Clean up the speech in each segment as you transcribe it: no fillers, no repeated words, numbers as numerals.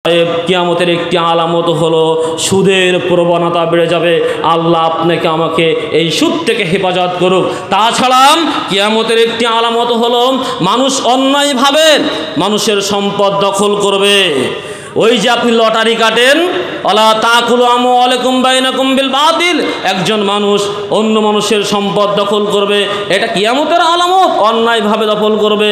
কিয়ামতের একটি আলামত হলো সুদের প্রবণতা বেড়ে যাবে। আল্লাহ আপনাকে আমাকে এই সুদ থেকে হেফাজত করুক। তাছাড়া কিয়ামতের একটি আলামত হলো মানুষ অন্যায়ভাবে মানুষের সম্পদ দখল করবে। ওই যে আপনি লটারি কাটেন, ওয়ালা তাকুলু আমওয়ালাকুম বাইনাকুম বিল বাতিল, একজন মানুষ অন্য মানুষের সম্পদ দখল করবে, এটা কিয়ামতের আলামত, অন্যায়ভাবে দখল করবে।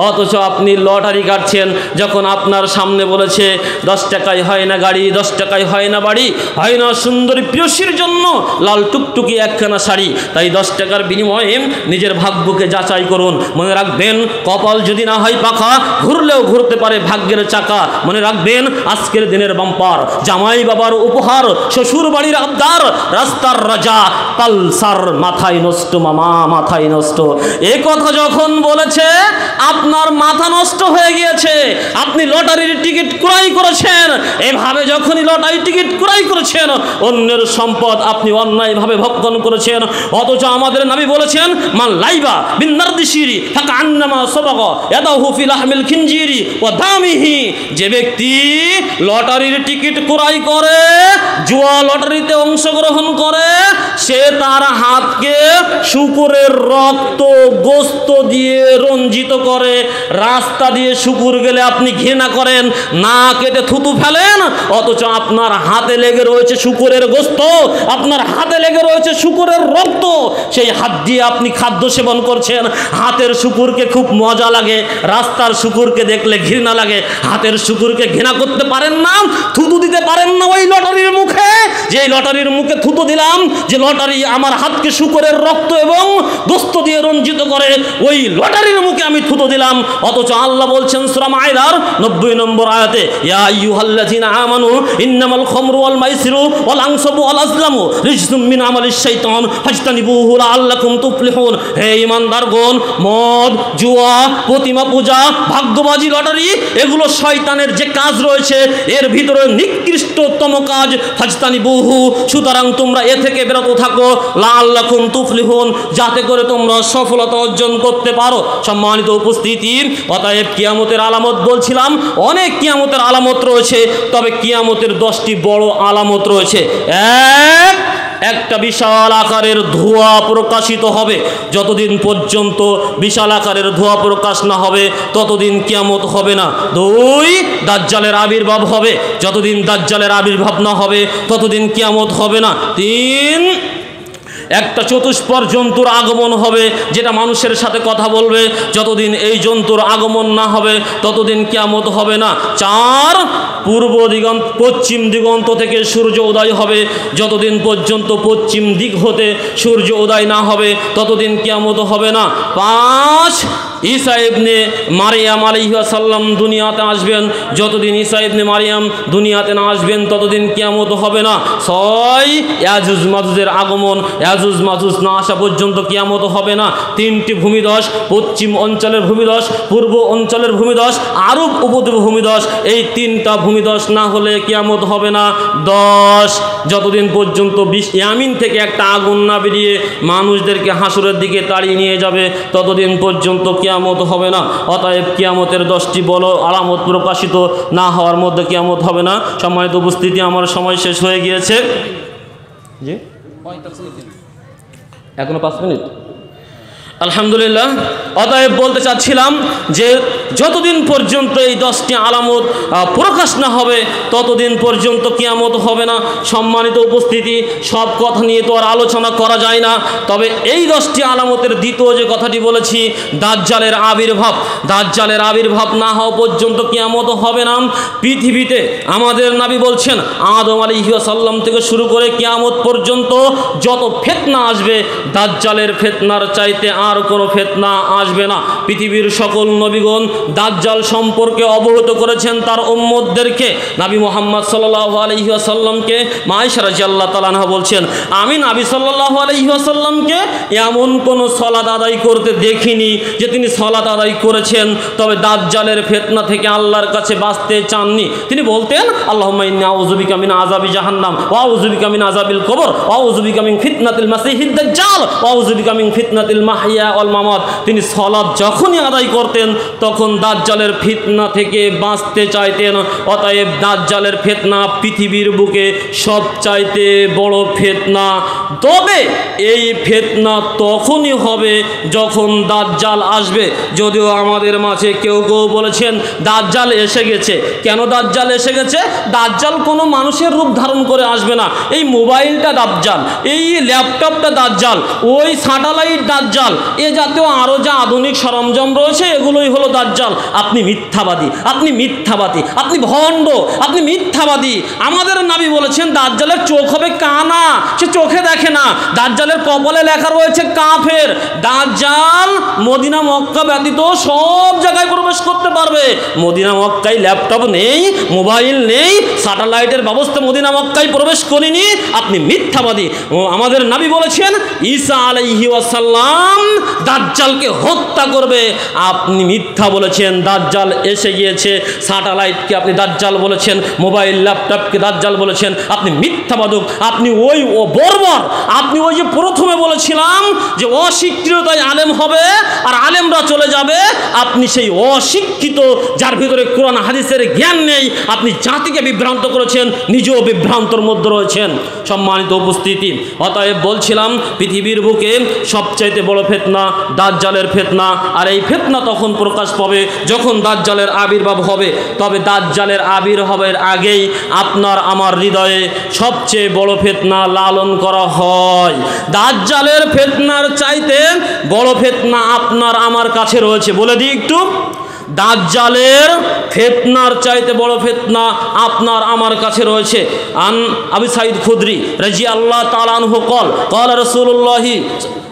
অথচ আপনি লটারি কাটছেন, যখন আপনার সামনে বলেছে 10 টাকায় হয় না গাড়ি, 10 টাকায় হয় না বাড়ি, হয় না সুন্দরী প্রিয়সীর জন্য লাল টুকটুকি একখানা শাড়ি, তাই 10 টাকার বিনিময়ে নিজের ভাগ্যকে যাচাই করুন। মনে রাখবেন, কপাল যদি না হয় পাখা, ঘুরলেও ঘুরতে পারে ভাগ্যের চাকা। মনে রাখবেন, আজকের দিনের বাম্পার জামাই বাবার উপহার, শ্বশুর বাড়ির আবদার, রাস্তার রাজা পালসার, মাথায় নষ্ট মামা, মাথায় নষ্ট। এ কথা যখন বলেছে আপনার মাথা নষ্ট হয়ে গিয়েছে। আপনি লটারির টিকিট ক্রয় করেছেন, এভাবে যখনই লটারির টিকিট ক্রয় করেছেন, অন্যের সম্পদ আপনি অন্যায়ভাবে ভক্ষণ করেছেন। অথচ আমাদের নবী বলেছেন, মান লাইবা বিন নারদিশিরি ফাকা আন্নামা সাবাগা ইয়াদাহু ফি লাহমিল খিনজিরি ওয়া দামিহি, যে ব্যক্তি লটারির টিকিট ক্রয় করে, জুয়া লটারিতে অংশগ্রহণ করে, সে তার হাতকে শুকুরের রক্ত গোস্ত দিয়ে রঞ্জিত করে। রাস্তা দিয়ে শুকুর গেলে আপনি ঘৃণা করেন, না কেটে থুতু ফেলেন, অথচ আপনার হাতে লেগে রয়েছে শুকুরের গোস্ত, আপনার হাতে লেগে রয়েছে শুকুরের রক্ত, সেই হাত দিয়ে আপনি খাদ্য সেবন করছেন। হাতের শুকুরকে খুব মজা লাগে, রাস্তার শুকুরকে দেখলে ঘৃণা লাগে। হাতের শুকুরকে ঘৃণা করতে পারেন না, থুতু দিতে পারেন না ওই লটারির মুখে, যে লটারির মুখে থুতু দিলাম, যে লটারি আমার হাতকে শুকরের রক্ত এবং গোস্ত দিয়ে রঞ্জিত করে, ওই লটারির মুখে আমি থুতু দিলাম। অথচ আল্লাহ বলছেন সূরা মাইদার 90 নম্বর আয়াতে, ইয়া আইয়ুহাল্লাযিনা আমানু ইন্নামাল খামরু ওয়াল মাইসিরু ওয়াল আনসাবু ওয়াল আজলামু রিজসুম মিন আমালিশ শাইতান ফাজতানিবুহু লাআল্লাকুম তুফলিহুন। হে ঈমানদারগণ, মদ, জুয়া, প্রতিমা পূজা, ভাগ্যবাজি, লটারি, এগুলো শয়তানের যে কাজ রয়েছে, এর ভিতরে নিকৃষ্টতম কাজ। ফাজতানিবুহু, সুতরাং তোমরা এ থেকে বিরত থাকো, লাআল্লাকুম তুফলিহুন, যাতে করে তোমরা সফলতা অর্জন করতে পারো। সম্মানিত উপস্থিতি, অতএব কিয়ামতের আলামত বলছিলাম, অনেক কিয়ামতের আলামত রয়েছে, তবে কিয়ামতের 10টি বড় আলামত রয়েছে। একটা বিশাল আকারের ধোঁয়া প্রকাশিত হবে। যতদিন পর্যন্ত বিশাল আকারের ধোঁয়া প্রকাশ না হবে, ততদিন কিয়ামত হবে না। 2, দাজ্জালের আবির্ভাব হবে। যতদিন দাজ্জালের আবির্ভাব না হবে, ততদিন কিয়ামত হবে না। 3, একটা চতুষ্পর জন্তুর আগমন হবে, যেটা মানুষের সাথে কথা বলবে। যতদিন এই জন্তুর আগমন না হবে, ততদিন কিয়ামত হবে না। 4, পূর্ব দিগন্ত পশ্চিম দিগন্ত থেকে সূর্য উদয় হবে। যতদিন পর্যন্ত পশ্চিম দিক হতে সূর্য উদয় না হবে, ততদিন কিয়ামত হবে না। 5, ঈসা ইবনে মারিয়াম আলাইহিস সালাম দুনিয়াতে আসবেন। যতদিন ঈসা ইবনে মারিয়াম দুনিয়াতে না আসবেন, ততদিন কিয়ামত হবে না। 6, ইয়াজুজ মাজুজের আগমন। ইয়াজুজ মাজুজ না আসা পর্যন্ত কিয়ামত হবে না। 3টি ভূমিধস, পশ্চিম অঞ্চলের ভূমিধস, পূর্ব অঞ্চলের ভূমিধস, আরব উপদ্বীপ ভূমিধস। এই 3টা ভূমিধস না হলে কিয়ামত হবে না। 10, যতদিন পর্যন্ত ইয়ামিন থেকে একটা আগুন না বেরিয়ে মানুষদেরকে হাসরের দিকে তাড়িয়ে নিয়ে যাবে, ততদিন পর্যন্ত কিয়ামত হবে না। অতএব কিয়ামতের 10টি বড় আলামত প্রকাশিত না হওয়ার মধ্যে কিয়ামত হবে না। সম্মানিত উপস্থিতি, আমার সময় শেষ হয়ে গিয়েছে। জি, এখনো 5 মিনিট। আলহামদুলিল্লাহ। অতএব বলতে চাচ্ছিলাম যে যতদিন পর্যন্ত এই 10টি আলামত প্রকাশ না হবে, ততদিন পর্যন্ত কিয়ামত হবে না। সম্মানিত উপস্থিতি, সব কথা নিয়ে তো আর আলোচনা করা যায় না, তবে এই 10টি আলামতের দ্বিতীয় যে কথাটি বলেছি, দাজ্জালের আবির্ভাব। দাজ্জালের আবির্ভাব না হওয়া পর্যন্ত কিয়ামত হবে না। পৃথিবীতে আমাদের নবী বলছেন, আদম আলাইহিস সালাম থেকে শুরু করে কিয়ামত পর্যন্ত যত ফিতনা আসবে, দাজ্জালের ফিতনার চাইতে আর কোনো ফিতনা আসবে না। পৃথিবীর সকল নবীগণ দাজ্জাল সম্পর্কে অবগত করেছেন তার উম্মতদেরকে। নবী মুহাম্মদ সাল্লাল্লাহু আলাইহি ওয়াসাল্লামকে মা আয়েশা রাদিয়াল্লাহু তাআলা আনহা বলছেন, আমি নবী সাল্লাল্লাহু আলাইহি ওয়াসাল্লামকে এমন কোনো সালাত আদায় করতে দেখিনি যে তিনি সালাত আদায় করেছেন, তবে দাজ্জালের ফিতনা থেকে আল্লাহর কাছে বাঁচতে চাননি। তিনি বলতেন, আল্লাহুম্মা ইন্নী আউযু বিকা মিন আযাবি জাহান্নাম ওয়া আউযু বিকা মিন আযাবিল কবর ওয়া আউযু বিকা মিন ফিতনাতিল মাসিহিদ দাজ্জাল ওয়া আউযু বিকা মিন ফিতনাতিল মাহইয়া মাহিয়া ওয়াল মামাত, তিনি সালাত যখনই আদায় করতেন তখন দাজ্জালের ফিতনা থেকে বাঁচতে চাইতেন। অতএব দাজ্জালের ফিতনা পৃথিবীর বুকে সবচাইতে বড় ফিতনা। তবে এই ফিতনা তখনই হবে যখন দাজ্জাল আসবে। যদিও আমাদের মাঝে কেউ কেউ বলেছেন দাজ্জাল এসে গেছে। কেন দাজ্জাল এসে গেছে? দাজ্জাল কোনো মানুষের রূপ ধারণ করে আসবে না। এই মোবাইলটা দাজ্জাল, এই ল্যাপটপটা দাজ্জাল, ওই স্যাটেলাইট দাজ্জাল, এ জাতীয় আরও যা আধুনিক সরঞ্জাম রয়েছে এগুলোই হলো দাজ্জাল। আপনি মিথ্যাবাদী, আপনি মিথ্যাবাদী, আপনি ভণ্ড, আপনি মিথ্যাবাদী। আমাদের নবী বলেছেন দাজ্জালের চোখ হবে কানা, সে চোখে দেখে না। দাজ্জালের কপালে লেখা রয়েছে কাফের। দাজ্জাল মদিনা মক্কা ব্যতীত সব জায়গায় প্রবেশ করতে পারবে। মদিনা মক্কায় ল্যাপটপ নেই, মোবাইল নেই, স্যাটেলাইটের ব্যবস্থা মদিনা মক্কায় প্রবেশ করেনি। আপনি মিথ্যাবাদী। আমাদের নবী বলেছেন ঈসা আলাইহি ওয়াসাল্লাম দাজ্জালকে হত্যা করবে। আপনি মিথ্যা বলেছেন, দাজ্জাল এসে গিয়েছে। স্যাটেলাইটকে আপনি দাজ্জাল বলেছেন, মোবাইল ল্যাপটপকে দাজ্জাল বলেছেন। আপনি মিথ্যাবাদক, আপনি ওই বর্বর। আপনি ওই যে প্রথমে বলেছিলাম যে অশিক্ষিততাই আলেম হবে আর আলেমরা চলে যাবে, আপনি সেই অশিক্ষিত যার ভিতরে কোরআন হাদিসের জ্ঞান নেই, আপনি জাতিকে বিভ্রান্ত করেছেন, নিজেও বিভ্রান্তর মধ্যে রয়েছেন। সম্মানিত উপস্থিতি, অতএব বলছিলাম পৃথিবীর বুকে সবচাইতে বড় ফিতনা দাজ্জালের ফিতনা। আর এই ফিতনা তখন প্রকাশ পাবে যখন দাজ্জালের আবির্ভাব হবে। তবে দাজ্জালের আবির্ভাবের আগেই আপনার আমার হৃদয়ে সবচেয়ে বড় ফিতনা লালন করা হয়। দাজ্জালের ফিতনার চাইতে বড় ফিতনা আপনার আমার কাছে রয়েছে। বলে দিই একটু, দাজ্জালের ফিতনার চাইতে বড় ফিতনা আপনার আমার কাছে রয়েছে। আন আবু সাঈদ খুদরি রাদিয়াল্লাহু তাআলা আনহু قال قال رسول الله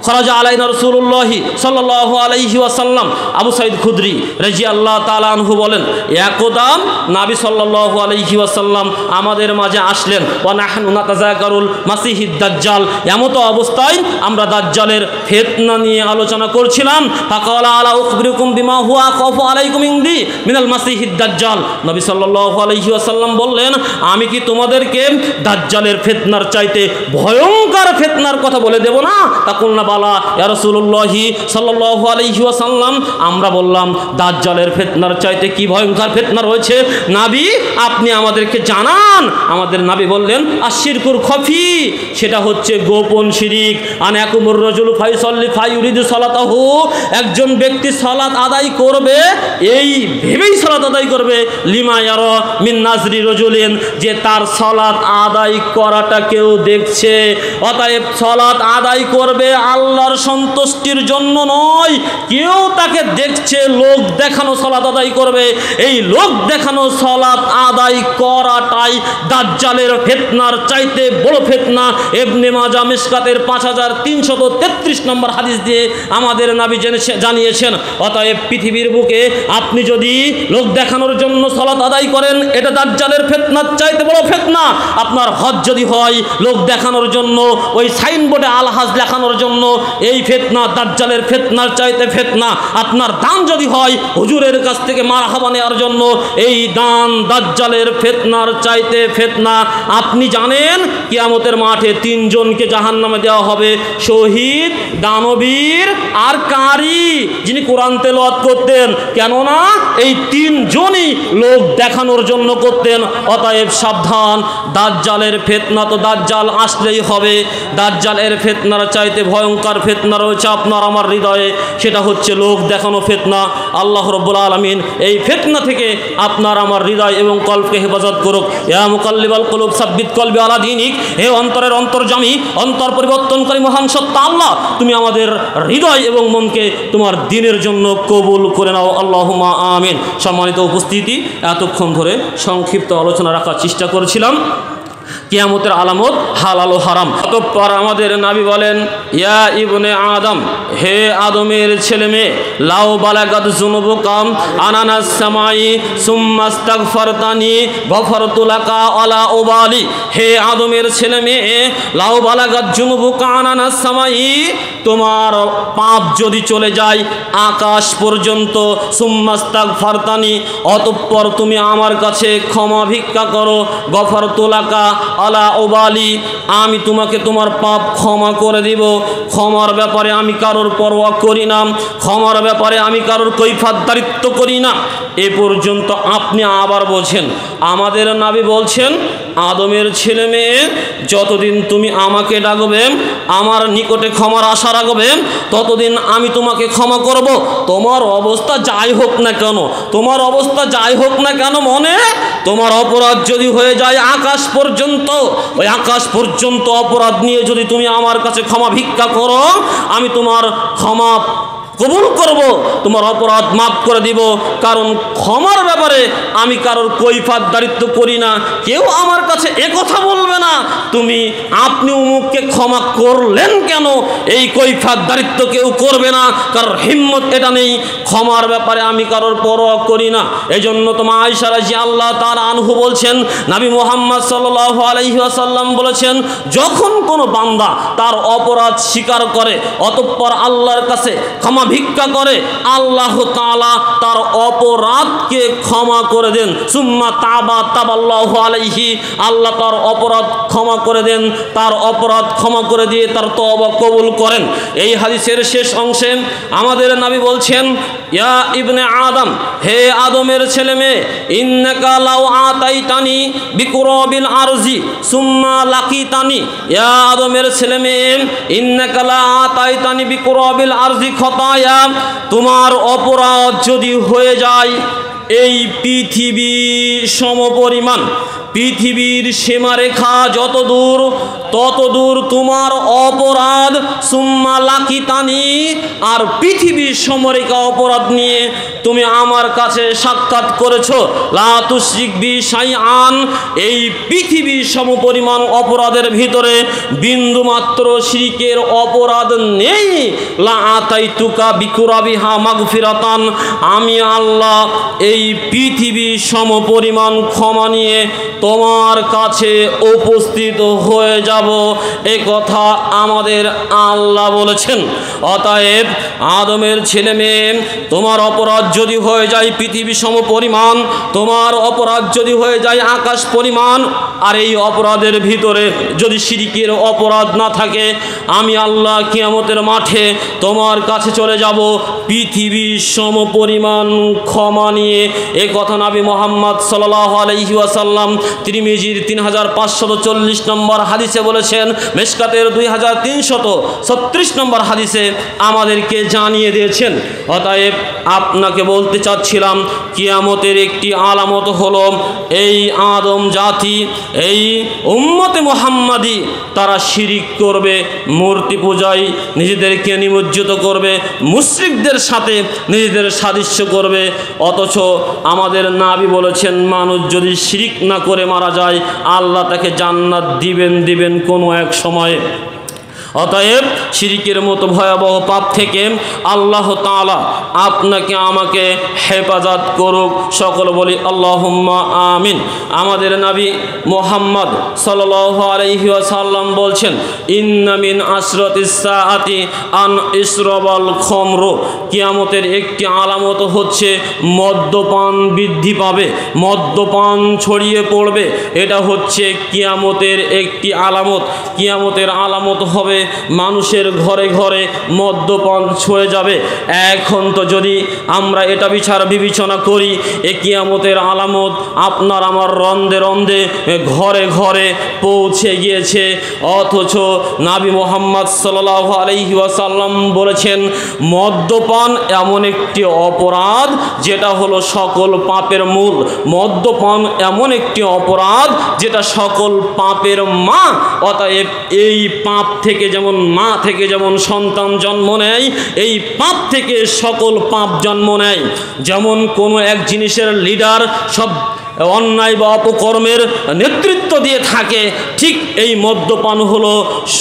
خرج علينا رسول الله صلى الله عليه وسلم। আবু সাঈদ খুদরি রাদিয়াল্লাহু তাআলা আনহু বলেন, একদাম নবী সাল্লাল্লাহু আলাইহি ওয়াসাল্লাম আমাদের মাঝে আসলেন। ওয়া নাহনু নাতাযাকারুল মাসিহিদ দাজ্জাল, এমতো অবস্থায় আমরা দাজ্জালের ফিতনা নিয়ে আলোচনা করছিলাম। ফাকালা আলা উখবিরুকুম বিমা হুয়া আখাফু আলাইকুম ইনদি মিনাল মাসিহিদ দাজ্জাল। নবী সাল্লাল্লাহু আলাইহি ওয়াসাল্লাম বললেন, আমি কি তোমাদেরকে দাজ্জালের ফিতনার চাইতে ভয়ঙ্কর ফিতনার কথা বলে দেব না? তাকুলনা বালা ইয়া রাসূলুল্লাহি সাল্লাল্লাহু আলাইহি ওয়াসাল্লাম। আমরা বললাম দাজ্জালের ফিতনার চাইতে কি ভয়ঙ্কর ফিতনা রয়েছে নবী, আপনি আমাদেরকে জানান। আমাদের নবী বললেন আশিরকুর খফি, সেটা হচ্ছে গোপন শিরিক। আনাকুমুর রাজুলু ফাইসাল্লি ফাইউরিদু সালাতাহু, একজন ব্যক্তি সালাত আদায় করবে এই ভেবেই সালাত আদায় করবে লিমা ইয়ারা মিন নাজরি রাজুলিন, যে তার সালাত আদায় করাটা কেউ দেখছে। অতএব সালাত আদায় করবে আল্লাহর সন্তুষ্টির জন্য নয়, কেউ তাকে দেখছে, লোক দেখানো সালাত আদায় করবে। এই লোক দেখানো সালাত আদায় করাটাই দাজ্জালের ফিতনার চাইতে বড় ফিতনা। ইবনে মাজাহ মিশকাতের 5333 নম্বর হাদিস দিয়ে আমাদের নবী জানিয়েছেন। অতএব পৃথিবীর বুকে আপনি যদি লোক দেখানোর জন্য সালাত আদায় করেন, এটা দাজ্জালের ফিতনার চাইতে বড় ফিতনা। আপনার হজ যদি হয় লোক দেখানোর জন্য, ওই সাইনবোর্ডে আল হাজ লেখানোর জন্য, এই ফিতনা দাজ্জালের ফিতনার চাইতে ফিতনা। আপনার দান যদি হয় হুজুরের কাছ থেকে মারহাবা নেওয়ার জন্য, এই দান দাজ্জালের ফিতনার চাইতে ফিতনা। আপনি জানেন কিয়ামতের মাঠে তিনজনকে জাহান্নামে দেওয়া হবে, শহীদ, দানবীর আর কারি, যিনি কোরআন তেলাওয়াত করতেন। কেননা এই তিনজনই লোক দেখানোর জন্য করতেন। অতএব সাবধান, দাজ্জালের ফিতনা তো দাজ্জাল আসলেই হবে। দাজ্জালের ফিতনার চাইতে ভয়ঙ্কর ফিতনা রয়েছে আপনার আমার হৃদয়ে, সেটা হচ্ছে লোক দেখানো ফিতনা। আল্লাহ রাব্বুল আলামিন এই ফিতনা থেকে আপনার আমার হৃদয় এবং কলবকে হেফাজত করুক। ইয়া মুকাল্লিবাল কুলুব সাব্বিত কলবি আলা দীনিক, হে অন্তরের অন্তর্যামী, অন্তর পরিবর্তনকারী মহান সত্তা আল্লাহ, তুমি আমাদের হৃদয় এবং মনকে তোমার দ্বীনের জন্য কবুল করে নাও, আল্লাহুম্মা আমিন। সম্মানিত উপস্থিতি, এতক্ষণ ধরে সংক্ষিপ্ত আলোচনা রাখার চেষ্টা করেছিলাম কিয়ামতের আলামত হালাল ও হারাম। অতঃপর আমাদের নবী বলেন, ইয়া ইবনে আদম, হে আদমের ছেলে মেয়ে, লাউ বালাগাত যুনুবুকাম আনানাস সামাই সুম্মা আস্তাগফারতানি গফারতু লাকা আলা উবালি। হে আদমের ছেলে মেয়ে, লাউ বালাগাত যুনুবুকা আনানাস সামাই, তোমার পাপ যদি চলে যায় আকাশ পর্যন্ত, সুম্মা আস্তাগফারতানি, অতঃপর তুমি আমার কাছে ক্ষমা ভিক্ষা করো, গফারতু লাকা আলা উবালি, আমি তোমাকে তোমার পাপ ক্ষমা করে দিব। ক্ষমার ব্যাপারে আমি কারোর পরোয়া করি না, ক্ষমার ব্যাপারে আমি কারোর কৈফিয়তদারিত্ব করি না। এ পর্যন্ত আপনি আবার বলছেন, আমাদের নবী বলছেন, আদমের ছেলে মেয়ে যতদিন তুমি আমাকে ডাকবে, আমার নিকটে ক্ষমার আশা রাখবে, ততদিন আমি তোমাকে ক্ষমা করব। তোমার অবস্থা যাই হোক না কেন, তোমার অবস্থা যাই হোক না কেন, মনে তোমার অপরাধ যদি হয়ে যায় আকাশ পর্যন্ত, ওই আকাশ পর্যন্ত অপরাধ নিয়ে যদি তুমি আমার কাছে ক্ষমা ভিক্ষা করো, আমি তোমার ক্ষমা কবুল করব, তোমার অপরাধ মাফ করে দিব। কারণ ক্ষমার ব্যাপারে আমি কারোর কৈফিয়তদারিত্ব করি না। কেউ আমার কাছে একথা বলবে না তুমি আপনি উমুককে ক্ষমা করলেন কেন, এই কৈফিয়তদারিত্ব কেউ করবে না, কারোর হিম্মত এটা নেই। ক্ষমার ব্যাপারে আমি কারোর পরোয়া করি না। এই জন্য তোমার আয়েশা রাদিয়াল্লাহু তাআলা আনহু বলছেন, নবী মুহাম্মদ সাল্লাল্লাহু আলাইহি ওয়াসাল্লাম বলেছেন, যখন কোনো বান্দা তার অপরাধ স্বীকার করে অতঃপর আল্লাহর কাছে ক্ষমা ভিক্ষা করে, আল্লাহ তাআলা তার অপরাধকে ক্ষমা করে দেন। সুম্মা তাবাল্লাহু আলাইহি, আল্লাহ তার অপরাধ ক্ষমা করে দেন, তার অপরাধ ক্ষমা করে দিয়ে তার তওবা কবুল করেন। এই হাদিসের শেষ অংশে আমাদের নবী বলছেন, ইয়া ইবনে আদম, হে আদমের ছেলে মেয়ে, ইন্নাকা লাউ আতাইতানি বিকুরাবিল আরজি সুম্মা লাকিতানি, ইয়া আদমের ছেলে মেয়ে, ইন্নাকা লা আতাইতানি বিকুরাবিল আরজি খতায়া, তোমার অপরাধ যদি হয়ে যায় এই পৃথিবীর সমপরিমাণ, পৃথিবীর সীমারেখা যত দূর তত দূর তোমার অপরাধ, সুম্মা লাকিতানি, আর পৃথিবীর সমরেখা অপরাধ নিয়ে তুমি আমার কাছে সাক্ষাৎ করেছো, লা তুশরিক বি শাইআন, এই পৃথিবীর সমপরিমাণ অপরাধের ভিতরে বিন্দুমাত্র শিরকের অপরাধ নেই, লা আতাইতুকা বিকুরাবিহা মাগফিরাতান, আমি আল্লাহ এই পৃথিবীর সমপরিমাণ ক্ষমা নিয়ে তোমার কাছে উপস্থিত হয়ে যাব। এ কথা আমাদের আল্লাহ বলেছেন। অতএব আদমের ছেলে মেয়ে, তোমার অপরাধ যদি হয়ে যায় পৃথিবী সম পরিমাণ, তোমার অপরাধ যদি হয়ে যায় আকাশ পরিমাণ, আর এই অপরাধের ভিতরে যদি শিরকের অপরাধ না থাকে, আমি আল্লাহ কিয়ামতের মাঠে তোমার কাছে চলে যাব পৃথিবী সম পরিমাণ ক্ষমা নিয়ে। এ কথা নবী মুহাম্মদ সাল্লাল্লাহু আলাইহি ওয়াসাল্লাম তিরমিজির 3540 নম্বর হাদিসে বলেছেন, মেশকাতের 2336 নম্বর হাদিসে আমাদেরকে জানিয়ে দিয়েছেন। অতএব আপনাকে বলতে চাচ্ছিলাম, কিয়ামতের একটি আলামত হলো এই আদম জাতি, এই উম্মতে মুহাম্মাদি, তারা শিরিক করবে, মূর্তি পূজায় নিজেদেরকে নিমজ্জিত করবে, মুশরিকদের সাথে নিজেদের সাদৃশ্য করবে। অথচ আমাদের নবী বলেছেন, মানুষ যদি শিরিক না করে মারা যায়, আল্লাহ তাকে জান্নাত দিবেন কোনো এক সময়ে। অতএব শিরকের মতো ভয়াবহ পাপ থেকে আল্লাহ তাআলা আপনাকে আমাকে হেফাজত করুক। সকল বলি আল্লাহুম্মা আমিন। আমাদের নবী মুহাম্মদ সাল্লাল্লাহু আলাইহি ওয়াসাল্লাম বলছেন, ইন্না মিন আশরাতিস সাআতি আন ইসরাবাল খামরু, কিয়ামতের একটি আলামত হচ্ছে মদ্যপান বৃদ্ধি পাবে, মদ্যপান ছড়িয়ে পড়বে। এটা হচ্ছে কিয়ামতের একটি আলামত। কিয়ামতের আলামত হবে মানুষের ঘরে ঘরে মদ্যপান ছড়ে যাবে। এখন তো যদি আমরা এটা বিবেচনা করি, এ কিয়ামতের আলামত আপনার আমার রন্ধে রন্ধে ঘরে ঘরে পৌঁছে গিয়েছে। অথচ নবী মুহাম্মদ সাল্লাল্লাহু আলাইহি ওয়াসাল্লাম বলেছেন, মদ্যপান এমন একটি অপরাধ যেটা হলো সকল পাপের মূল। মদ্যপান এমন একটি অপরাধ যেটা সকল পাপের মা। অতএব এই পাপ থেকে যেমন মা থেকে যেমন সন্তান জন্ম নেয়, এই পাপ থেকে সকল পাপ জন্ম নেয়। যেমন কোনো এক জিনিসের লিডার সব অন্যায় বা অপকর্মের নেতৃত্ব দিয়ে থাকে, ঠিক এই মদ্যপান হলো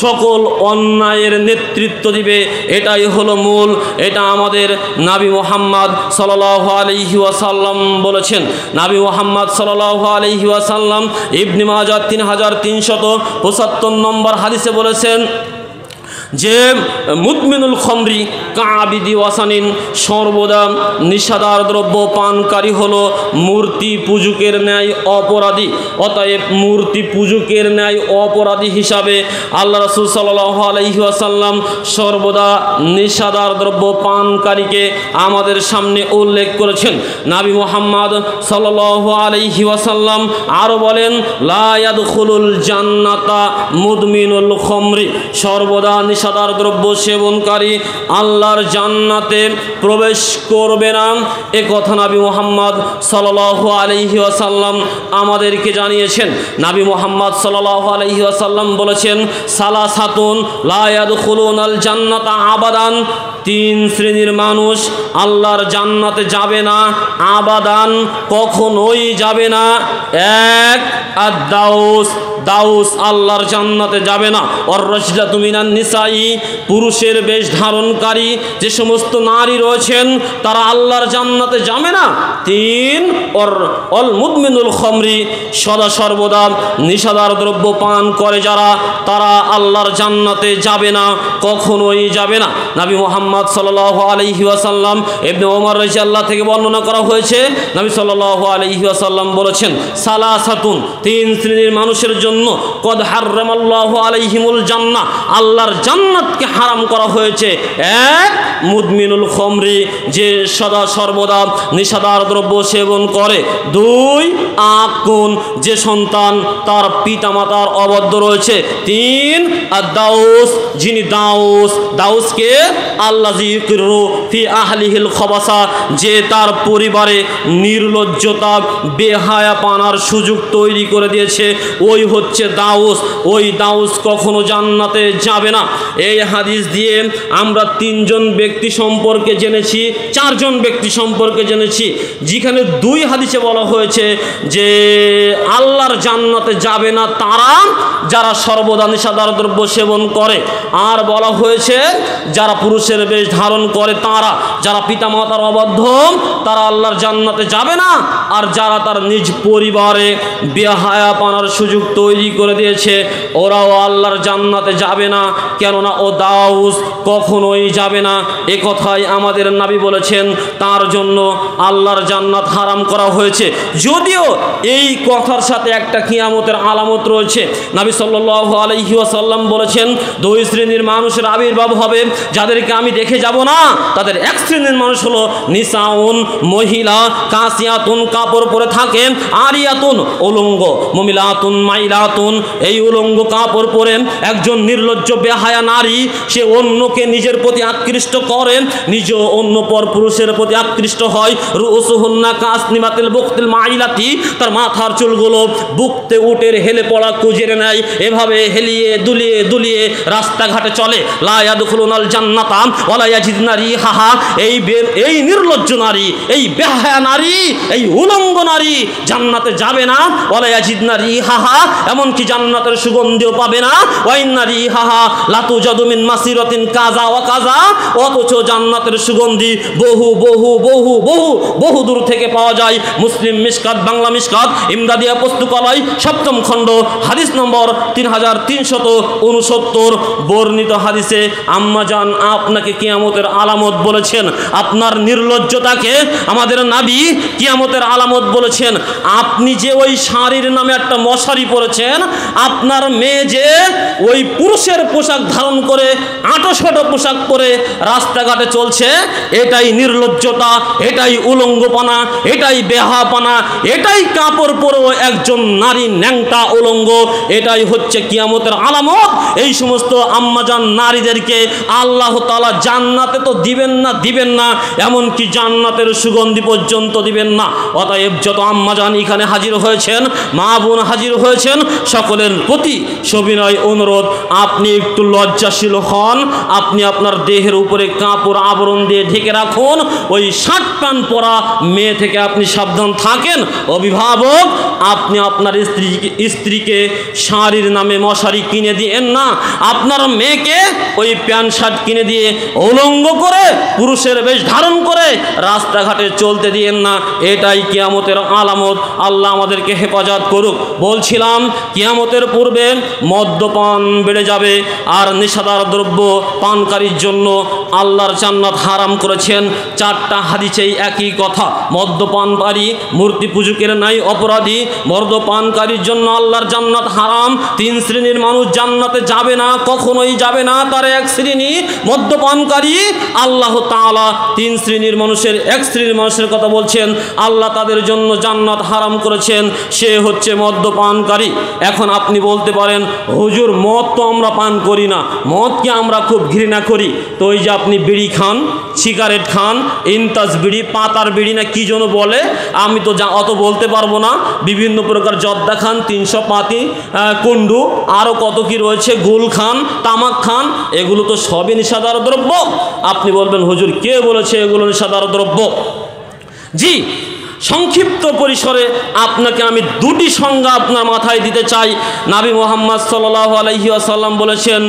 সকল অন্যায়ের নেতৃত্ব দিবে। এটাই হলো মূল। এটা আমাদের নবী মুহাম্মদ সাল্লাল্লাহু আলাইহি ওয়াসাল্লাম বলেছেন। নবী মুহাম্মদ সাল্লাল্লাহু আলাইহি ওয়াসাল্লাম ইবনে মাজাহ 3375 নম্বর হাদিসে বলেছেন, যে মুদমিনুল খমরি কাবিদি ওয়াসানিন, সর্বদা নিষাদার দ্রব্য পানকারী হলো মূর্তি পূজকের ন্যায় অপরাধী। অতএব মূর্তি পূজকের ন্যায় অপরাধী হিসাবে আল্লাহ রাসূল সাল্লাল্লাহু আলাইহি ওয়াসাল্লাম সর্বদা নিষাদার দ্রব্য পানকারীকে আমাদের সামনে উল্লেখ করেছেন। নবী মুহাম্মদ সাল্লাল্লাহু আলাইহি ওয়াসাল্লাম আরও বলেন, লা ইয়াদখুলুল জান্নাতা মুদমিনুল খমরি, সর্বদা নিষাদার দ্রব্য সেবনকারী আল্লাহর জান্নাতে প্রবেশ করবে না। এ কথা নবী মুহাম্মদ সাল্লাল্লাহু আলাইহি ওয়াসাল্লাম আমাদেরকে জানিয়েছেন। নবী মুহাম্মদ সাল্লাল্লাহু আলাইহি ওয়াসাল্লাম বলেছেন, সালাসাতুন লা ইয়াদখুলুনাল জান্নাতা আবাদান, তিন শ্রেণীর মানুষ আল্লাহর জান্নাতে যাবে না আবাদান, কখনোই যাবে না। এক, আদ-দাউস, দাউস আল্লাহর জান্নাতে যাবে না। অর রাজলাতু মিনান নিসাই, পুরুষের বেশ ধারণকারী যে সমস্ত নারী রয়েছেন তারা আল্লাহর জান্নাতে যাবে না। তিন, অল মুদমিনুল খমরি, সদা সর্বদা নিষাদার দ্রব্য পান করে যারা, তারা আল্লাহর জান্নাতে যাবে না, কখনোই যাবে না। নবী মুহাম্মদ সাল্লাল্লাহু আলাইহি ওয়াসাল্লাম, ইবনে ওমর রাদিয়াল্লাহু থেকে বর্ণনা করা হয়েছে, নবী সাল্লাল্লাহু আলাইহি ওয়াসাল্লাম বলেছেন, সালাসাতুন, তিন শ্রেণীর মানুষের জন্য কদ হারামাল্লাহু আলাইহিমুল জান্নাহ, আল্লাহর জান্নাতকে হারাম করা হয়েছে। এক, মুদমিনুল খমরি, যে সদা সর্বদা নিষাদার দ্রব্য সেবন করে। দুই, আকুন, যে সন্তান তার পিতামাতার অবদ্ধ রয়েছে। তিন, আদ-দাউস, যিনি দাউস, দাউসকে আল্লাযী ইউকিরু ফি আহলিহিল খবাসা, যে তার পরিবারে নির্লজ্জতা বেহায়াপনার সুযোগ তৈরি করে দিয়েছে, ওই হচ্ছে দাউস। ওই দাউস কখনো জান্নাতে যাবে না। এই হাদিস দিয়ে আমরা তিনজন ব্যক্তি সম্পর্কে জেনেছি, চারজন ব্যক্তি সম্পর্কে জেনেছি, যেখানে দুই হাদিসে বলা হয়েছে যে আল্লাহর জান্নাতে যাবে না তারা যারা সর্বদা নিষাদার দ্রব্য সেবন করে, আর বলা হয়েছে যারা পুরুষের বেশ ধারণ করে তারা, যারা পিতামাতার অবাধ্য তারা আল্লাহর জান্নাতে যাবে না, আর যারা তার নিজ পরিবারে বেহায়াপনার সুযোগ তৈরি করে দিয়েছে ওরাও আল্লাহর জান্নাতে যাবে না, কেননা ও দাউস কখনোই যাবে না। এ কথাই আমাদের নবী বলেছেন, তার জন্য আল্লাহর জান্নাত হারাম করা হয়েছে। যদিও এই কথার সাথে একটা কিয়ামতের আলামত রয়েছে। নবী সাল্লাল্লাহু আলাইহি ওয়াসাল্লাম বলেছেন, দুই শ্রেণীর মানুষের আবির্ভাব হবে যাদেরকে আমি দেখে যাব না। তাদের এক শ্রেণীর মানুষ হলো নিসাউন, মহিলা, কাসিয়াতুন, কাপড় পরে থাকে, আরিয়াতুন, উলঙ্গ, মুমিলাতুন, মাইলাতুন, এই উলঙ্গ কাপড় পরে একজন নির্লজ্জ বেহায়া নারী, সে অন্যকে নিজের প্রতি আকৃষ্ট করে, নিজেও অন্য পর পুরুষের প্রতি আকৃষ্ট হয়। রুউসুহুন্না কাসনিমাতিল বুকতিল মাইলাতি, তার মাথার চুলগুলো বুকতে উটের হেলে পড়া কুজের নেয়, এভাবে হেলিয়ে দুলিয়ে দুলিয়ে রাস্তাঘাটে চলে। লা ইয়াদখুলুনাল জান্নাতা ওয়ালা ইয়াজিদুনা রিহাহা, এই নির্লজ্জ নারী, এই বেহায়া নারী, এই উলঙ্গ নারী জান্নাতে যাবে না। ওয়ালা ইয়াজিদুনা রিহাহা, এমনকি জান্নাতের সুগন্ধিও পাবে না। ওয়া ইন্না রিহাহা লা তুজাদু মিন মাসিরাতিন কাযা ওয়া কাযা, অথচ জান্নাতের সুগন্ধি বহু বহু বহু বহু বহু দূর থেকে পাওয়া যায়। মুসলিম মিশকাত, বাংলা মিশকাত, ইমদাদিয়া পুস্তকালয়, 7ম খণ্ড, হাদিস নম্বর 3369। বর্ণিত হাদিসে আম্মা জান আপনাকে কিয়ামতের আলামত বলেছেন, আপনার নির্লজ্জতাকে আমাদের নবী কিয়ামতের আলামত বলেছেন। আপনি যে ওই শাড়ির নামে একটা মশারি পরেছেন, আপনার মেয়ে যে ওই পুরুষের পোশাক ধারণ করে, আঁটোসাঁটো পোশাক পরে রাস্তাঘাটে চলছে, এটাই নির্লজ্জতা, এটাই উলঙ্গপনা, এটাই বেহাপনা, এটাই কাপড় পরেও একজন নারী ন্যাংটা উলঙ্গ, এটাই হচ্ছে কিয়ামতের আলামত। এই সমস্ত আম্মাজান নারীদেরকে আল্লাহ তাআলা জান্নাতে তো দিবেন না, এমনকি জান্নাতের সুগন্ধি পর্যন্ত দিবেন না। অতএব যত আম্মাজান এখানে হাজির হয়েছেন, মা বোন হাজির হয়েছেন, সকলের প্রতি সবিনয় অনুরোধ, আপনি একটু লজ্জাশীল হন, আপনি আপনার দেহের উপরে কাপড় আবরণ দিয়ে ঢেকে রাখুন, ওই শার্ট প্যান্ট পরা মেয়ে থেকে আপনি সাবধান থাকেন। অভিভাবক আপনি আপনার স্ত্রীকে শাড়ির নামে মশারি কিনে দিয়েন না, আপনার মেয়েকে ওই প্যান্ট শার্ট কিনে দিয়ে উলঙ্গ করে পুরুষের বেশ ধারণ করে রাস্তাঘাটে চলতে দিয়েন না। এটাই কিয়ামতের আলামত। আল্লাহ আমাদেরকে হেফাজত করুক। বলছিলাম কিয়ামতের পূর্বে মদ্যপান বেড়ে যাবে, আর নেশাদার দ্রব্য পানকারীর জন্য আল্লাহর জান্নাত হারাম করেছেন। 4টা হাদিসেই একই কথা। মদ্যপানকারী মূর্তি পূজকের নাই অপরাধী, মদ্যপানকারীর জন্য আল্লাহর জান্নাত হারাম। 3 শ্রেণীর মানুষ জান্নাতে যাবে না, কখনোই যাবে না। তার এক শ্রেণী মদ্যপানকারী। আল্লাহ তাআলা 3 শ্রেণীর মানুষের এক শ্রেণীর মানুষের কথা বলছেন, আল্লাহ তাদের জন্য জান্নাত হারাম করেছেন, সে হচ্ছে মদ্যপানকারী। এখন আপনি বলতে পারেন, হুজুর মদ তো আমরা পান করি না, মদকে আমরা খুব ঘৃণা করি। তো ওই যে আপনি বিড়ি খান, সিগারেট খান, ইনতাস বিড়ি, পাতার বিড়ি না কি যেন বলে, আমি তো অত বলতে পারবো না, বিভিন্ন প্রকার জর্দা খান, 300 পাতি, কুন্ডু, আরও কত কি রয়েছে, গুল খান, তামাক খান, এগুলো তো সবই নেশাদার দ্রব্য। আপনি বলবেন, হুজুর কে বলেছে এগুলো নেশাদার দ্রব্য? জি, সংক্ষিপ্ত পরিসরে আপনাকে আমি 2টি সংজ্ঞা আপনার মাথায় দিতে চাই। নবী মুহাম্মদ সাল্লাল্লাহু আলাইহি ওয়াসাল্লাম বলেছেন,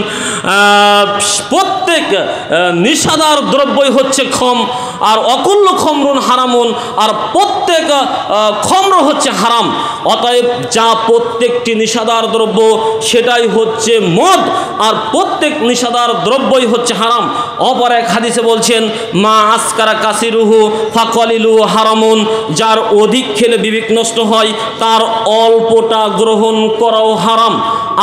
প্রত্যেক নিশাদার দ্রব্যই হচ্ছে খম, আর অকুল্ল খমরুন হারামুন, আর প্রত্যেক খমর হচ্ছে হারাম। অতএব যা প্রত্যেকটি নিশাদার দ্রব্য সেটাই হচ্ছে মদ, আর প্রত্যেক নিশাদার দ্রব্যই হচ্ছে হারাম। অপর এক হাদিসে বলছেন, মা আসকারা কাসিরুহু ফাকলিলুহু হারামুন, যার অধিক খেলে বিবেক নষ্ট হয় তার অল্পটা গ্রহণ করাও হারাম।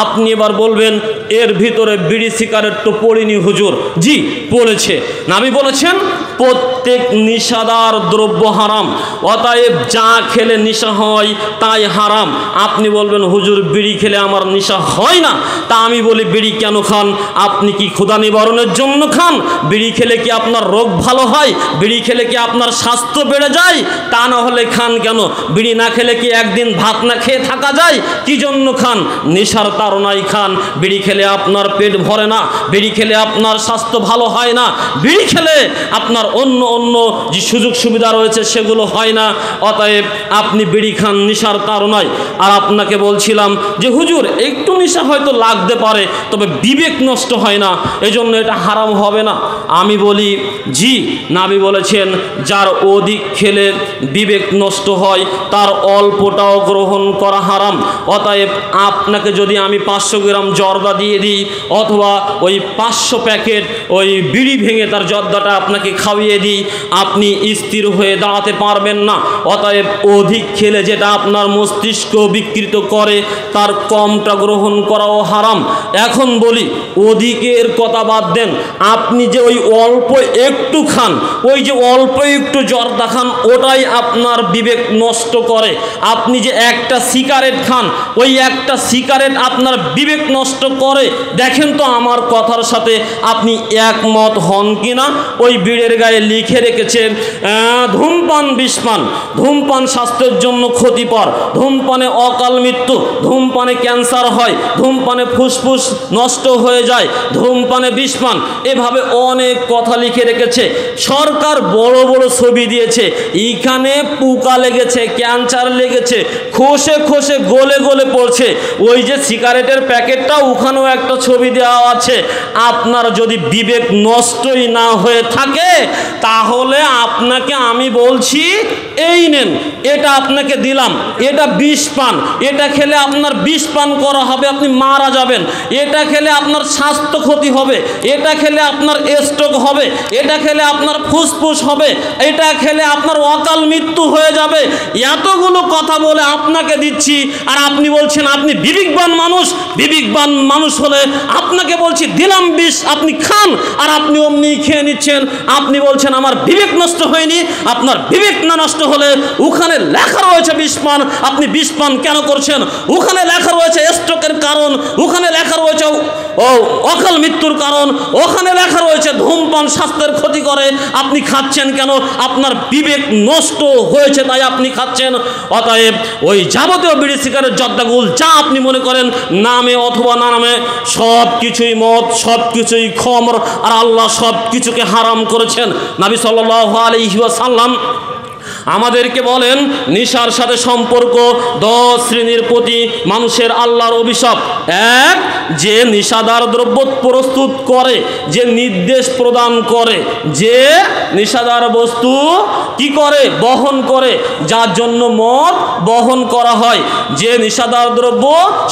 আপনি এবার বলবেন, এর ভিতরে বিড়ি সিগারেট তো পড়িনি হুজুর। জি পড়েছে। নবী বলেছেন প্রত্যেক নিশাদার দ্রব্য হারাম, অতএব যা খেলে নেশা হয় তাই হারাম। আপনি বলবেন, হুজুর বিড়ি খেলে আমার নেশা হয় না। তা আমি বলি, বিড়ি কেন খান? আপনি কি ক্ষুধা নিবারণের জন্য খান? বিড়ি খেলে কি আপনার রোগ ভালো হয়? বিড়ি খেলে কি আপনার স্বাস্থ্য বেড়ে যায়? তা না হলে খান কেন? বিড়ি না খেলে কি একদিন ভাত না খেয়ে থাকা যায়? কি জন্য খান? নেশার তাড়নায় খান। বিড়ি খেলে আপনার পেট ভরে না, বিড়ি খেলে আপনার স্বাস্থ্য ভালো হয় না, বিড়ি খেলে আপনার অন্য অন্য যে সুযোগ সুবিধা রয়েছে সেগুলো হয় না। অতএব আপনি বিড়ি খান নেশার তাড়নায়। আর আপনাকে বলছিলাম যে হুজুর একটু নেশা হয়তো লাগতে পারে, তবে বিবেক নষ্ট হয় না, এজন্য এটা হারাম হবে না। আমি বলি, জি, নবী বলেছেন যার অধিক খেলে বিবেক নষ্ট হয় তার অল্পটাও গ্রহণ করা হারাম। অতএব আপনাকে যদি আমি 500 গ্রাম জর্দা দিয়ে দিই, অথবা ওই 500 প্যাকেট ওই বিড়ি ভেঙে তার জর্দাটা আপনাকে খাওয়িয়ে দিই, আপনি স্থির হয়ে দাঁড়াতে পারবেন না। অতএব অধিক খেলে যেটা আপনার মস্তিষ্ক বিকৃত করে তার কমটা গ্রহণ করাও হারাম। এখন বলি, অধিকের কথা বাদ দেন, আপনি যে ওই অল্প একটু খান, ওই যে অল্প একটু জর্দা খান, ওটাই আপনার বিবেক নষ্ট করে। আপনি যে একটা সিগারেট খান, ওই একটা সিগারেট আপনার বিবেক নষ্ট করে। দেখেন তো আমার কথার সাথে আপনি একমত হন কিনা? ওই বিড়ের গায়ে লিখে রেখেছে ধূমপান বিষপান, ধূমপান স্বাস্থ্যের জন্য ক্ষতিকর, ধূমপানে অকাল মৃত্যু, ধূমপানে ক্যান্সার হয়, ধূমপানে ফুসফুস নষ্ট হয়ে যায়, ধূমপানে বিষপান, এভাবে অনেক কথা লিখে রেখেছে। সরকার বড় বড় ছবি দিয়েছে, এইখানে পোকা লেগেছে, ক্যান্সার লেগেছে, খসে খসে গলে গলে পড়ছে। ওই যে সিগারেটের প্যাকেটটা, ওখানেও একটা ছবি দেওয়া আছে। আপনার যদি বিবেক নষ্টই না হয়ে থাকে, তাহলে আপনাকে আমি বলছি, এই নেন, এটা আপনাকে দিলাম, এটা বিষ পান, এটা খেলে আপনার বিষ পান করা হবে, আপনি মারা যাবেন। এটা খেলে আপনার স্বাস্থ্য ক্ষতি হবে, এটা খেলে আপনার স্ট্রোক হবে, এটা খেলে আপনার ফুসফুস হবে, এটা খেলে আপনার অকাল মৃত্যু হয়ে যাবে। এতগুলো কথা বলে আপনাকে দিচ্ছি, আর আপনি বলছেন আপনি বিবেকবান মানুষ। বিবেকবান মানুষ হলে আপনাকে বলছি দিলাম বিষ, আপনি খান, আর আপনি অমনি খেয়ে নিচ্ছেন। আপনি বলছেন আমার বিবেক নষ্ট হয়নি। আপনার বিবেক না নষ্ট হলে ওখানে লেখা রয়েছে বিষ পান, আপনি বিষ পান কেন করছেন? ওখানে লেখা রয়েছে স্ট্রোকের কারণ, ওখানে লেখা রয়েছে অকাল মৃত্যুর কারণ, ওখানে লেখা রয়েছে ধূমপান স্বাস্থ্যের ক্ষতি করে, আপনি খাচ্ছেন কেন? আপনার বিবেক নষ্ট হয়েছে তাই আপনি খাচ্ছেন। অতএব ওই যাবতীয় বিড়ি সিগারেট জর্দাগুল যা আপনি মনে করেন, নামে অথবা না নামে, সব কিছুই মদ, সব কিছুই খমর, আর আল্লাহ সব কিছুকে হারাম করেছেন। নবী সাল্লাল্লাহু আলাইহি ওয়াসাল্লাম আমাদেরকে বলেন নেশার সাথে সম্পর্ক 10 শ্রেণীর প্রতি মানুষের আল্লাহর অভিশাপ। এক, যে নেশাদার দ্রব্য প্রস্তুত করে, যে নির্দেশ প্রদান করে, যে নেশাদার বস্তু কি করে, বহন করে, যার জন্য মদ বহন করা হয়, যে নেশাদার দ্রব্য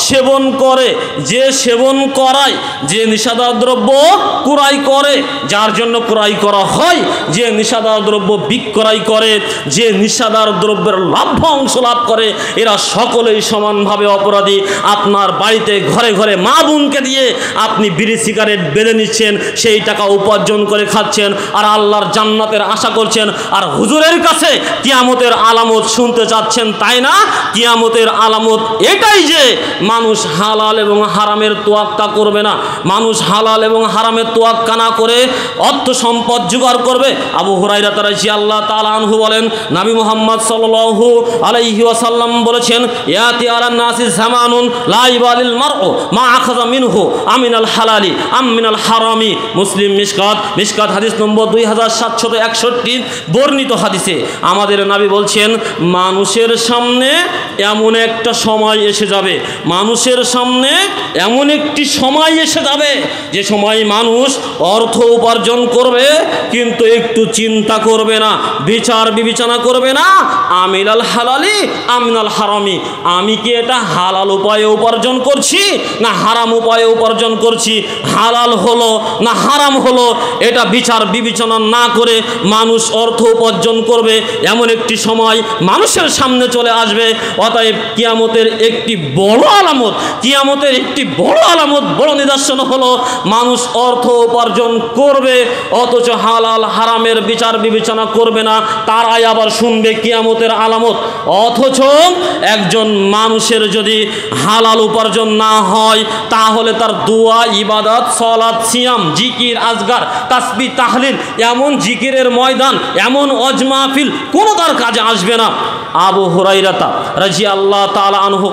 সেবন করে, যে সেবন করায়, যে নেশাদার দ্রব্য ক্রয় করে, যার জন্য ক্রয় করা হয়, যে নেশাদার দ্রব্য বিক্রয় করে, যে নেশাদার দ্রব্যের লাভ্য অংশ লাভ করে, এরা সকলেই সমানভাবে অপরাধী। আপনার বাড়িতে ঘরে ঘরে মা বোনকে দিয়ে আপনি বিড়ি সিগারেট বেঁধে নিচ্ছেন, সেই টাকা উপার্জন করে খাচ্ছেন, আর আল্লাহর জান্নাতের আশা করছেন, আর হুজুরের কাছে কিয়ামতের আলামত শুনতে চাচ্ছেন, তাই না? কিয়ামতের আলামত এটাই যে মানুষ হালাল এবং হারামের তোয়াক্কা করবে না, মানুষ হালাল এবং হারামের তোয়াক্কা না করে অর্থ সম্পদ জোগাড় করবে। আবু হুরায়রা রাদিয়াল্লাহু তাআলা আনহু বলেন, নবী মুহাম্মদ সাল্লাল্লাহু আলাইহি ওয়াসাল্লাম বলেছেন, ইয়াতি আলান নাসি জামানুন লা ইবালিল মারউ মা আখাযা মিনহু আমিনাল হালালি আম মিনাল হারামি। মুসলিম মিশকাত হাদিস নম্বর 2761 বর্ণিত হাদিসে আমাদের নবী বলছেন, মানুষের সামনে এমন একটা সময় এসে যাবে, মানুষের সামনে এমন একটি সময় এসে যাবে যে সময় মানুষ অর্থ উপার্জন করবে কিন্তু একটু চিন্তা করবে না, বিচার বিবেচনা করবে না, আমিনাল হালালি আমিনাল হারামি, আমি কি এটা হালাল উপায়ে উপার্জন করছি না হারাম উপায়ে উপার্জন করছি, হালাল হলো না হারাম হলো, এটা বিচার বিবেচনা না করে মানুষ অর্থ উপার্জন করবে, এমন একটি সময় মানুষের সামনে চলে আসবে। অতএব কিয়ামতের একটি বড় আলামত, কিয়ামতের একটি বড় আলামত, বড় নিদর্শন হলো মানুষ অর্থ উপার্জন করবে অথচ হালাল হারামের বিচার বিবেচনা করবে না, তারাই আবার শুনবে কিয়ামতের আলামত। অথচ একজন মানুষের যদি হালাল উপার্জন না হয় তাহলে তার দোয়া, ইবাদত, সালাত, সিয়াম, জিকির, আজগার, তাসবিহ, তাহলিল, এমন জিকিরের ময়দান, এমন ওয়াজ মাহফিল কোনো তার কাজে আসবে না। আবু হুরায়রা রাদিয়াল্লাহু তাআলা আনহু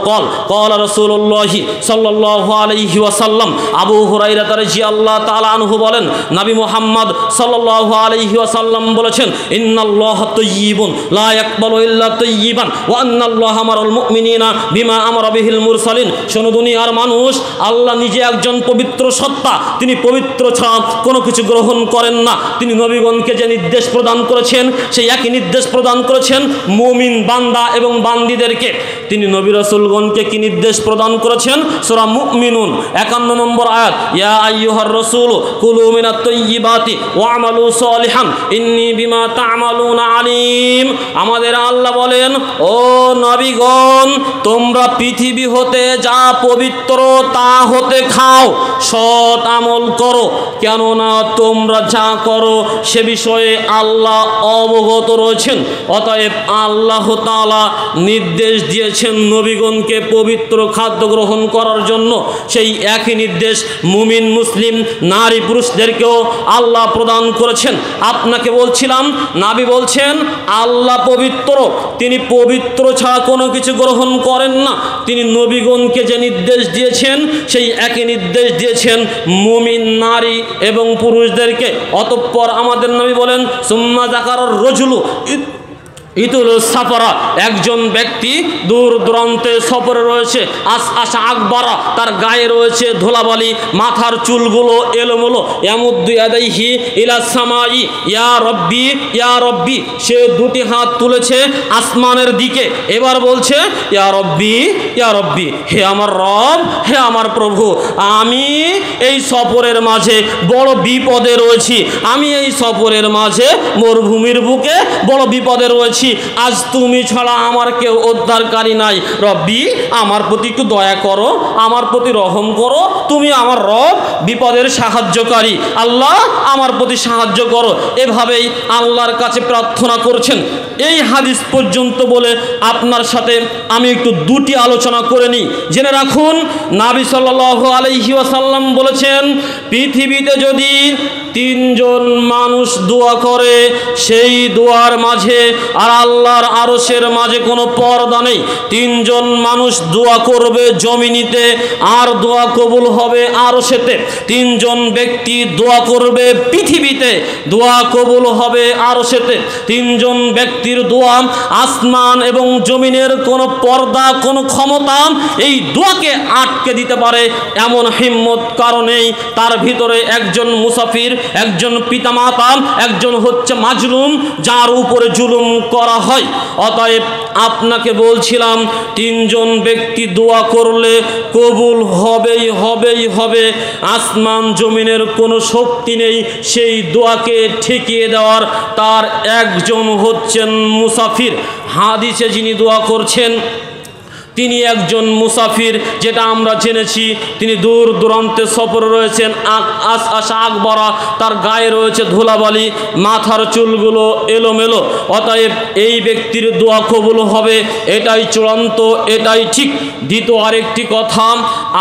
ক্বালা রাসূলুল্লাহি সাল্লাল্লাহু আলাইহি ওয়াসাল্লাম, আবু হুরায়রা রাদিয়াল্লাহু তাআলা আনহু বলেন, নবী মুহাম্মদ সাল্লাল্লাহু আলাইহি ওয়াসাল্লাম বলেছেন, ইন্নাল্লাহা তাইয়্যিবুন লা ইয়াকবালু ইল্লা তাইয়্যিবান ওয়া আন্নাল্লাহা আমারাল মুমিনিনা বিমা আমারা বিহিল মুরসালিন। শোনো দুনিয়ার মানুষ, আল্লাহ নিজে একজন পবিত্র সত্তা, তিনি পবিত্র ছাড়া কোনো কিছু গ্রহণ করেন না। তিনি নবীগণকে যে নির্দেশ প্রদান করেছেন সেই একই নির্দেশ প্রদান করেছেন মুমিন বান্দা এবং বান্দীদেরকে। তিনি নবী রাসূলগণকে কি নির্দেশ প্রদান করেছেন? সূরা মুমিনুন 51 নম্বর আয়াত, ইয়া আইয়ুহার রাসূল কুলু মিনাত তাইয়্যিবাতি ওয়া'মালু সালিহান ইন্নী বিমা তা'মালুনা আলিম। আমাদের আল্লাহ বলেন, ও নবীগণ, তোমরা পৃথিবী হতে যা পবিত্র তা হতে খাও, সৎ আমল করো, কেননা তোমরা যা করো সে বিষয়ে আল্লাহ অবগত রয়েছেন। অতএব আল্লাহ তাআলা নির্দেশ দিয়েছেন নবীগণকে পবিত্র খাদ্য গ্রহণ করার জন্য, সেই একই নির্দেশ মুমিন মুসলিম নারী পুরুষদেরকেও আল্লাহ প্রদান করেছেন। আপনাকে বলছিলাম, নবী বলছেন আল্লাহ পবিত্র, তিনি পবিত্র ছাড়া কোনো কিছু গ্রহণ করেন না। তিনি নবীগণকে যে নির্দেশ দিয়েছেন সেই একই নির্দেশ দিয়েছেন মুমিন নারী এবং পুরুষদেরকে। অতঃপর আমাদের নবী বলেন, সুম্মা যাকারার রাজুলু ইতুল সাফারা, একজন ব্যক্তি দূর দূরান্তে সফরে রয়েছে, আশা আকবারা, তার গায়ে রয়েছে ধুলাবালি, মাথার চুলগুলো এলোমেলো, ইয়ামুদ্দু ইয়াদাইহি ইলা সামাই ইয়া রব্বি ইয়া রব্বি, সে দুটি হাত তুলেছে আসমানের দিকে, এবার বলছে ইয়া রব্বি ইয়া রব্বি, হে আমার রব, হে আমার প্রভু, আমি এই সফরের মাঝে বড় বিপদে রয়েছি, আমি এই সফরের মাঝে মরুভূমির বুকে বড় বিপদে রয়েছি, আজ তুমি ছাড়া আমার কেউ উদ্ধারকারী নাই, রব্বি আমার প্রতি একটু দয়া করো, আমার প্রতি রহম করো, তুমি আমার রব, বিপদের সাহায্যকারী, আল্লাহ আমার প্রতি সাহায্য করো। এভাবেই আল্লাহর কাছে প্রার্থনা করছেন। এই হাদিস পর্যন্ত বলে আপনার সাথে আমি একটু দুটি আলোচনা করে নিই। জেনে রাখুন, নবী সাল্লাল্লাহু আলাইহি ওয়াসাল্লাম বলেছেন, পৃথিবীতে যদি তিনজন মানুষ দোয়া করে, সেই দোয়ার মাঝে আর আল্লাহর আরশের মাঝে কোনো পর্দা নেই। তিনজন মানুষ দোয়া করবে জমিনিতে, আর দোয়া কবুল হবে আরশেতে। তিনজন ব্যক্তি দোয়া করবে পৃথিবীতে, দোয়া কবুল হবে আরশেতে। তিনজন ব্যক্তির দোয়া, আসমান এবং জমিনের কোনো পর্দা, কোনো ক্ষমতা এই দোয়াকে আটকে দিতে পারে এমন হিম্মত কারণেই তার ভিতরে একজন মুসাফির, একজন পিতামাতা, একজন হচ্ছে মাজলুম, যার উপরে জুলুম করা হয়। অতএব আপনাকে বলছিলাম, তিনজন ব্যক্তি দোয়া করলে কবুল হবেই হবে। আসমান জমিনের কোনো শক্তি নেই সেই দোয়াকে ঠেকিয়ে দেওয়ার। তার একজন হচ্ছেন মুসাফির। হাদিসে যিনি দোয়া করছেন তিনি একজন মুসাফির, যেটা আমরা জেনেছি তিনি দূর দূরান্তে সফরে রয়েছেন, আশা আকবরা, তার গায়ে রয়েছে ধুলাবালি, মাথার চুলগুলো এলোমেলো। অতএব এই ব্যক্তির দোয়া কবুল হবে, এটাই চূড়ান্ত, এটাই ঠিক। দ্বিতীয় আরেকটি কথা,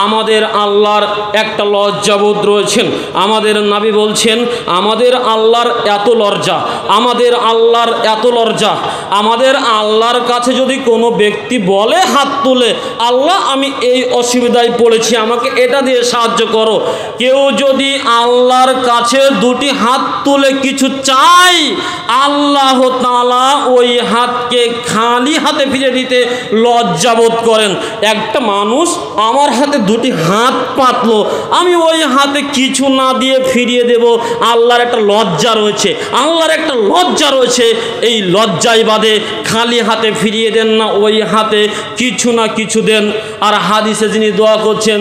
আমাদের আল্লাহর একটা লজ্জাবোধ রয়েছেন। আমাদের নবী বলছেন, আমাদের আল্লাহর এত লজ্জা, আমাদের আল্লাহর এত লজ্জা, আমাদের আল্লাহর কাছে যদি কোনো ব্যক্তি বলে হাত তুলে, আল্লাহ আমি এই অসুবিধায় পড়েছি, আমাকে এটা দিয়ে সাহায্য করো, কেউ যদি আল্লাহর কাছে দুটি হাত তুলে কিছু চাই, আল্লাহ তাআলা ওই হাতকে খালি হাতে ফিরে দিতে লজ্জাবোধ করেন। একটা মানুষ আমার হাতে দুটি হাত পাতলো, আমি ওই হাতে কিছু না দিয়ে ফিরিয়ে দেব, আল্লাহর একটা লজ্জা রয়েছে, আল্লাহর একটা লজ্জা রয়েছে। এই লজ্জায় বাদে খালি হাতে ফিরিয়ে দেন না, ওই হাতে কিছু না কিছু দেন। আর হাদিসে যিনি দোয়া করছেন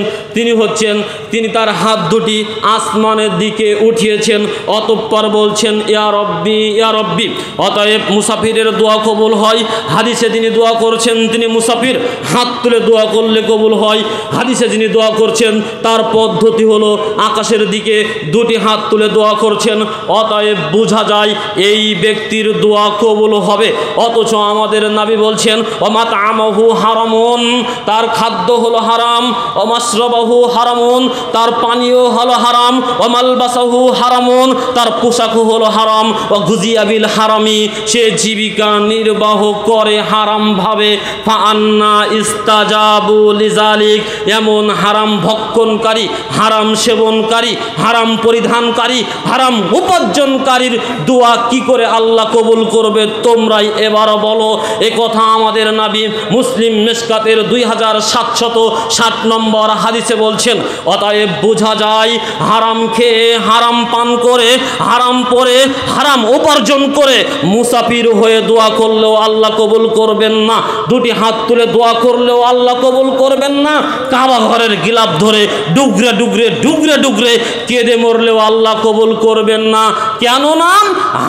তিনি তার হাত দুটি আসমানের দিকে উঠিয়েছেন, অতঃপর বলছেন ইয়া রব্বি ইয়া রব্বি। অতএব মুসাফিরের দোয়া কবুল হয়। হাদিসে যিনি দোয়া করছেন তিনি মুসাফির, হাত তুলে দোয়া করলে কবুল হয়। হাদিসে যিনি দোয়া করছেন তার পদ্ধতি হলো আকাশের দিকে দুটি হাত তুলে দোয়া করছেন। অতএব বোঝা যায় এই ব্যক্তির দোয়া কবুল হবে। অথচ আমাদের নবী বলছেন ওমাতআমাহু হারামুন, তার খাদ্য হলো হারাম, ওমাশরাবাহু হারামুন, তার পানীয় হলো হারাম, ওমালবাসাহু হারামুন, তার পোশাক হলো হারাম, ও গুজিয়া বিল হারামি, সে জীবিকা নির্বাহ করে হারাম ভাবে। ফাআন্না ইস্তাজাবু লিজালিক, এমন হারাম ভক্ষণকারী, হারাম সেবনকারী, হারাম পরিধানকারী, হারাম উপার্জনকারীর দোয়া কি করে আল্লাহ কবুল করবে? তোমরাই এবার বলো। এ কথা আমাদের নবী মুসলিম মিশকাতের 2760 নম্বর হাদিসে বলছেন। অতএব বোঝা যায় হারাম খেয়ে, হারাম পান করে, হারাম পরে, হারাম উপার্জন করে মুসাফির হয়ে দোয়া করলেও আল্লাহ কবুল করবেন না। দুটি হাত তুলে দোয়া করলেও আল্লাহ কবুল করবেন না। কাবা ঘরের গিলাফ ধরে ডুগরে ডুগরে ডুগরে ডুগরে কেঁদে মরলেও আল্লাহ কবুল করবেন না। কেননা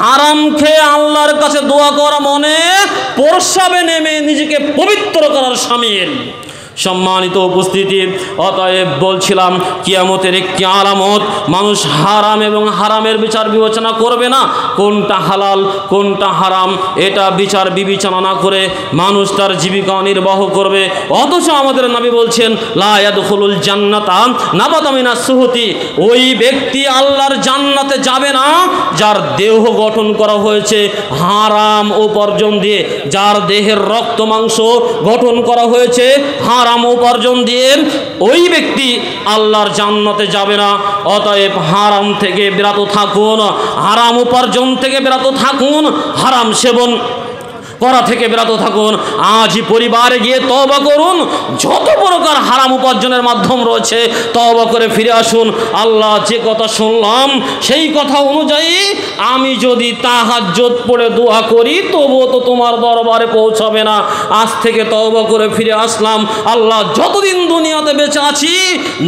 হারাম খেয়ে আল্লাহর কাছে দোয়া করা মনে প্রস্রাবে নেমে নিজেকে পবিত্র করার শামিল। সম্মানিত উপস্থিতি, অতএব বলছিলাম কিয়ামতের একটি আলামত, মানুষ হারাম এবং হারামের বিচার বিবেচনা করবে না, কোনটা হালাল কোনটা হারাম এটা বিচার বিবেচনা না করে মানুষ তার জীবিকা নির্বাহ করবে। অথচ আমাদের নবী বলছেন লা ইয়াদখুলুল জান্নাতা নাবাতা মিনাস সুহতি, ওই ব্যক্তি আল্লাহর জান্নাতে যাবে না যার দেহ গঠন করা হয়েছে হারাম উপার্জন দিয়ে, যার দেহের রক্ত মাংস গঠন করা হয়েছে হারাম উপার্জন দিয়ে, ওই ব্যক্তি আল্লাহর জান্নাতে যাবে না। অতএব হারাম থেকে বিরত থাকুন, হারাম উপার্জন থেকে বিরত থাকুন, হারাম সেবন করা থেকে বিরত থাকুন। আজই পরিবারে গিয়ে তওবা করুন, যত প্রকার হারাম উপার্জনের মাধ্যম রয়েছে তওবা করে ফিরে আসুন। আল্লাহ যে কথা শুনলাম সেই কথা অনুযায়ী আমি যদি তাহাজ্জুদ পড়ে দোয়া করি তবুও তো তোমার দরবারে পৌঁছাবে না। আজ থেকে তওবা করে ফিরে আসলাম। আল্লাহ যতদিন দুনিয়াতে বেঁচে আছি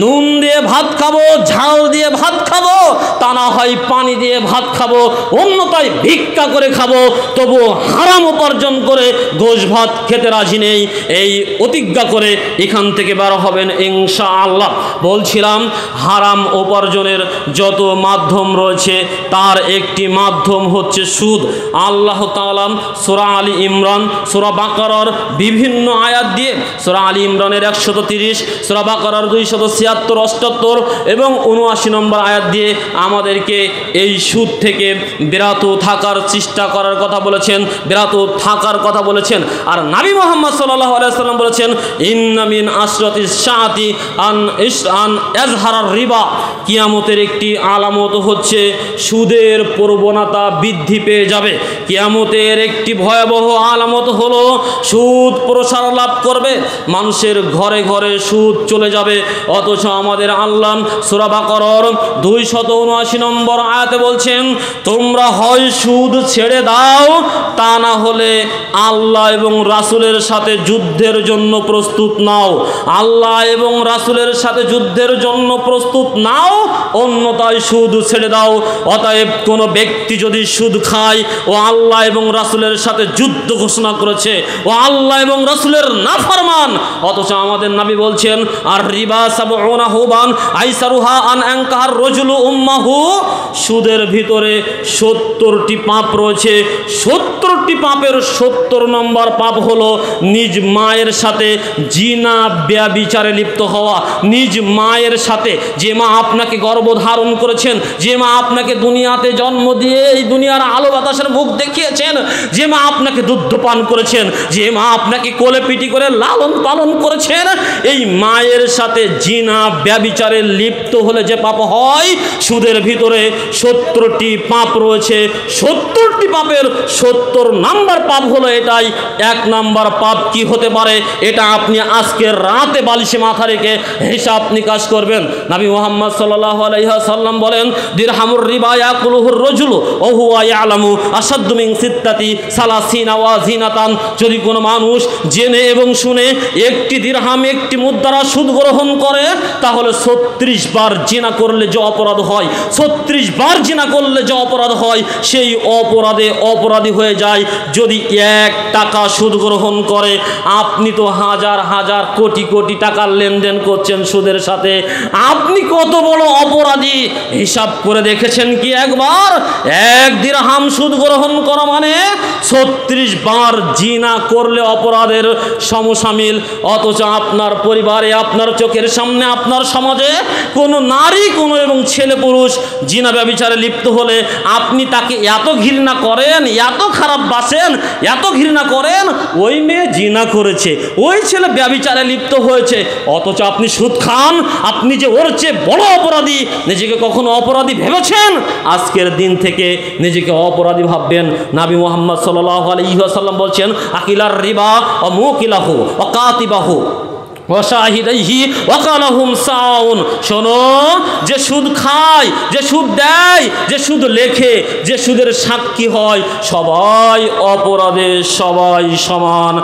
নুন দিয়ে ভাত খাবো, ঝাল দিয়ে ভাত খাবো, তা না হয় পানি দিয়ে ভাত খাবো, অন্যথায় ভিক্ষা করে খাবো, তবু হারাম উপার্জন উপার্জন করে গোশ ভাত খেতে রাজি নেই, এই প্রতিজ্ঞা করে এখান থেকে বার হবেন ইনশাআল্লাহ। বলছিলাম হারাম উপার্জনের যত মাধ্যম রয়েছে তার একটি মাধ্যম হচ্ছে সুদ। আল্লাহ তাআলা সূরা আলী ইমরান, সূরা বাকারার বিভিন্ন আয়াত দিয়ে, সূরা আলী ইমরানের 130, সূরা বাকারার 276, 78 এবং 79 নম্বর আয়াত দিয়ে আমাদেরকে এই সুদ থেকে বিরত থাকার চেষ্টা করার কথা বলেছেন, বিরত থাকার কথা বলেছেন। আর নবী মুহাম্মদ সাল্লাল্লাহু আলাইহি ওয়াসাল্লাম বলেছেন ইন্না মিন আশরাতিস সাআতি আন ইয়াজহারার রিবা, কিয়ামতের একটি আলামত হচ্ছে সুদের প্রবণতা বৃদ্ধি পেয়ে যাবে। কিয়ামতের একটি ভয়াবহ আলামত হলো সুদ প্রসার লাভ করবে, মানুষের ঘরে ঘরে সুদ চলে যাবে। অথচ আমাদের আল্লাহ সূরা বাকারার 279 নম্বর আয়াতে বলছেন তোমরা হয় সুদ ছেড়ে দাও, তা না হলে আল্লাহ এবং রাসূলের সাথে যুদ্ধের জন্য প্রস্তুত নাও। আল্লাহ এবং রাসূলের সাথে যুদ্ধের জন্য প্রস্তুত নাও, অন্যথায় সুদ ছেড়ে দাও। অতএব কোনো ব্যক্তি যদি সুদ খায়, ও আল্লাহ এবং রাসূলের সাথে যুদ্ধ ঘোষণা করেছে, ও আল্লাহ এবং রাসূলের নাফরমান। অথচ আমাদের নবী বলছেন আর রিবা সাবউনা হুবান আইসারুহা আন আনকার রাজুলু উম্মাহু, সুদের ভিতরে 70টি পাপ রয়েছে। 70টি পাপের 70 নম্বর পাপ হলো নিজ মায়ের সাথে জিনা ব্যভিচারে লিপ্ত হওয়া। নিজ মায়ের সাথে, যে মা আপনাকে গর্ভধারণ করেছেন, যে মা আপনাকে দুনিয়াতে জন্ম দিয়ে এই দুনিয়ার আলো বাতাসের মুখ দেখিয়েছেন, যে মা আপনাকে দুধ পান করেছেন, যে মা আপনাকে কোলে পিটি করে লালন পালন করেছেন, এই মায়ের সাথে জিনা ব্যভিচারে লিপ্ত হলে যে পাপ হয়, সুদের ভিতরে 70টি পাপ রয়েছে। 70টি পাপের 70 নাম্বার পাপ হলো এটাই। 1 নাম্বার পাপ কি হতে পারে, এটা আপনি আজকে রাতে বালিশে মাথা রেখে হিসাব নিকাশ করবেন। নবী মুহাম্মদ সাল্লাল্লাহু আলাইহি ওয়াসাল্লাম বলেন দিরহামুর রিবা ইয়াকুলুহুর রাজুলু ওয়া হুয়া ইয়ালামু আশাদ্দু মিন সিত্তাতি সালাসিনা ওয়াজিনাতান, যদি কোনো মানুষ জেনে এবং শুনে একটি দিরহাম, একটি মুদ্রা সুদ গ্রহণ করে, তাহলে 36 বার জিনা করলে যে অপরাধ হয়, 36 বার জিনা করলে যে অপরাধ হয়, সেই অপরাধে অপরাধী হয়ে যায়। যদি 1 টাকা সুদ গ্রহণ করে, আপনি তো হাজার হাজার কোটি কোটি টাকার লেনদেন করছেন সুদের সাথে, আপনি কত বড় অপরাধী হিসাব করে দেখেছেন কি একবার? 1 দিরহাম সুদ গ্রহণ করা মানে 36 বার জিনা করলে অপরাধের সমসামিল। অথচ আপনার পরিবারে, আপনার চোখের সামনে, আপনার সমাজে কোনো নারী, কোনো এবং ছেলে পুরুষ জিনা ব্যভিচারে লিপ্ত হলে আপনি তাকে এত ঘৃণা করেন, এত খারাপ বাসেন, এত ঘৃণা করেন, ওই মেয়ে জিনা করেছে, ওই ছেলে ব্যভিচারে লিপ্ত হয়েছে, অথচ আপনি সুদ খান। আপনি যে ওর চেয়ে বড় অপরাধী, নিজেকে কখনো অপরাধী ভেবেছেন? আজকের দিন থেকে নিজেকে অপরাধী ভাববেন। নবী মুহাম্মদ সাল্লাল্লাহু আলাইহি ওয়াসাল্লাম বলছেন আকিলার রিবা ওয়া মুকিলাহু ওয়া কাতিবাহু ওয়া শাহিদাইহি ওয়া কালাহুম সাউন। শোনো, যে সুদ খায়, যে সুদ দেয়, যে সুদ লেখে, যে সুদের সাক্ষী হয়, সবাই অপরাধে, সবাই সমান।